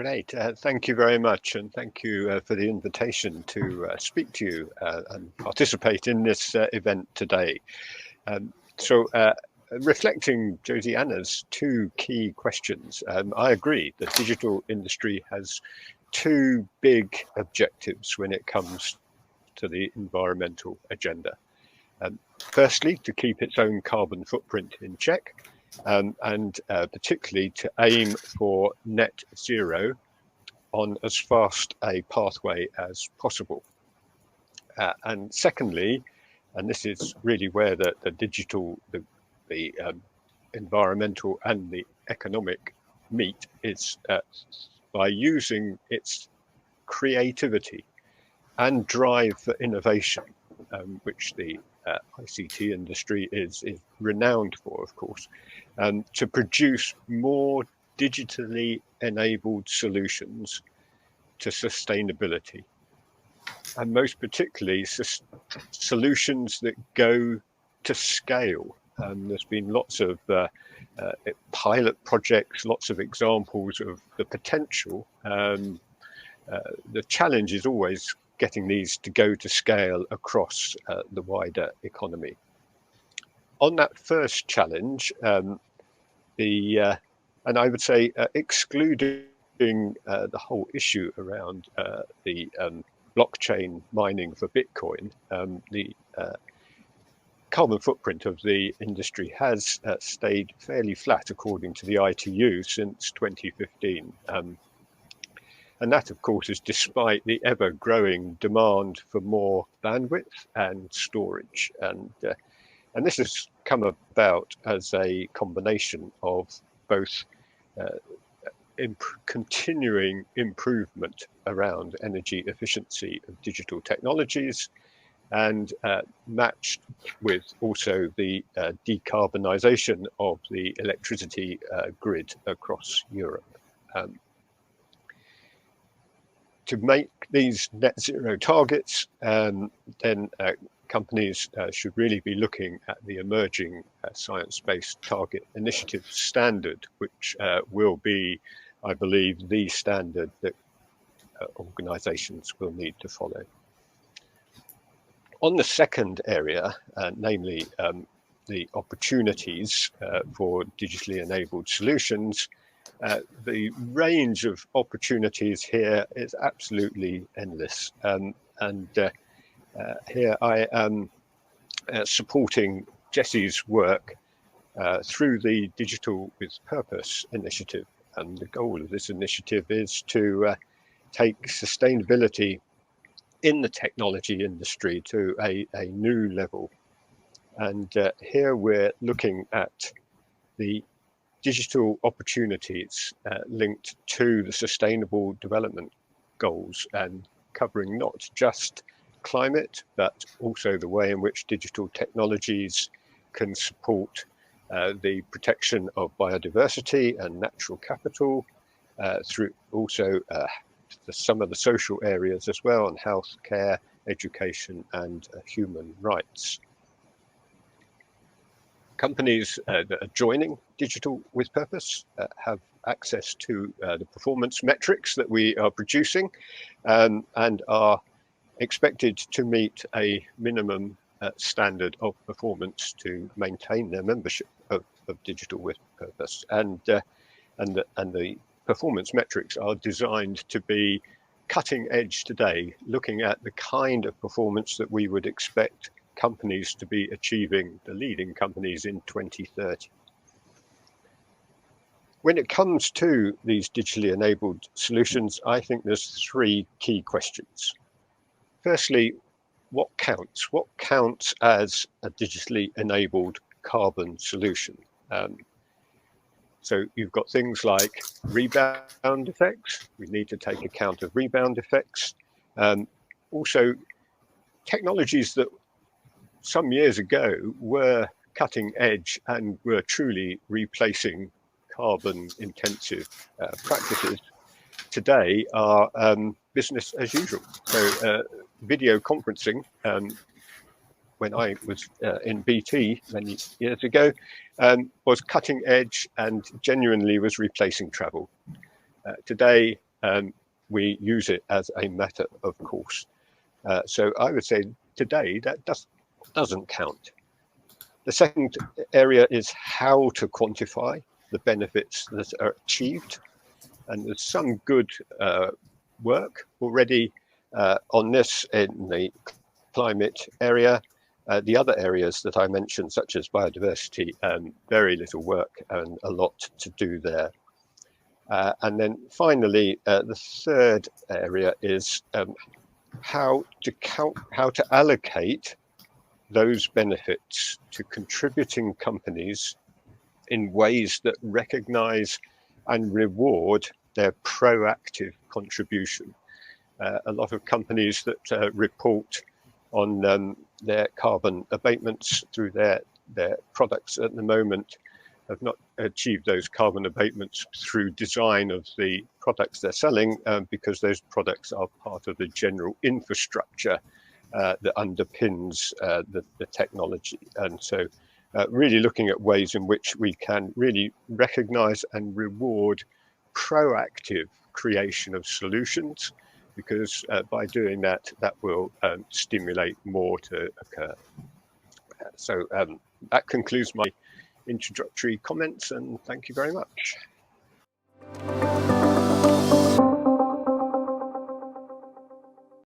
Great. Thank you very much. And thank you for the invitation to speak to you and participate in this event today. Reflecting Josianne's two key questions, I agree the digital industry has two big objectives when it comes to the environmental agenda. Firstly, to keep its own carbon footprint in check, and particularly to aim for net zero on as fast a pathway as possible. And secondly, and this is really where the environmental and the economic meet, is by using its creativity and drive for innovation, which the ICT industry is renowned for, of course, to produce more digitally enabled solutions to sustainability, and most particularly solutions that go to scale. There's been lots of pilot projects, lots of examples of the potential. The challenge is always getting these to go to scale across the wider economy. On that first challenge, and I would say excluding the whole issue around the blockchain mining for Bitcoin, the carbon footprint of the industry has stayed fairly flat according to the ITU since 2015. And that, of course, is despite the ever-growing demand for more bandwidth and storage. And this has come about as a combination of both continuing improvement around energy efficiency of digital technologies, and matched with also the decarbonisation of the electricity grid across Europe. To make these net zero targets, then companies should really be looking at the emerging science-based target initiative standard, which will be, I believe, the standard that organisations will need to follow. On the second area, namely the opportunities for digitally enabled solutions, the range of opportunities here is absolutely endless. Here I am supporting Jesse's work through the Digital with Purpose initiative. And the goal of this initiative is to take sustainability in the technology industry to a new level. And here we're looking at the digital opportunities linked to the Sustainable Development Goals, and covering not just climate, but also the way in which digital technologies can support the protection of biodiversity and natural capital, through also some of the social areas as well, and health care, education, and human rights. Companies that are joining Digital with Purpose have access to the performance metrics that we are producing, and are expected to meet a minimum standard of performance to maintain their membership of Digital with Purpose. And the performance metrics are designed to be cutting edge today, looking at the kind of performance that we would expect companies to be achieving, the leading companies, in 2030. When it comes to these digitally enabled solutions, I think there's three key questions. Firstly, what counts? What counts as a digitally enabled carbon solution? So you've got things like rebound effects. We need to take account of rebound effects. Also, technologies that some years ago were cutting edge and were truly replacing carbon intensive practices today are business as usual. So video conferencing, when I was in BT many years ago, was cutting edge and genuinely was replacing travel. Today, we use it as a matter of course. So I would say today that doesn't count. The second area is how to quantify the benefits that are achieved. And there's some good work already on this in the climate area. The other areas that I mentioned, such as biodiversity, very little work and a lot to do there. And then finally, the third area is how to allocate those benefits to contributing companies in ways that recognize and reward their proactive contribution. A lot of companies that report on their carbon abatements through their products at the moment have not achieved those carbon abatements through design of the products they're selling, because those products are part of the general infrastructure that underpins the technology. And so really looking at ways in which we can really recognize and reward proactive creation of solutions, because by doing that, that will stimulate more to occur. So that concludes my introductory comments, and thank you very much.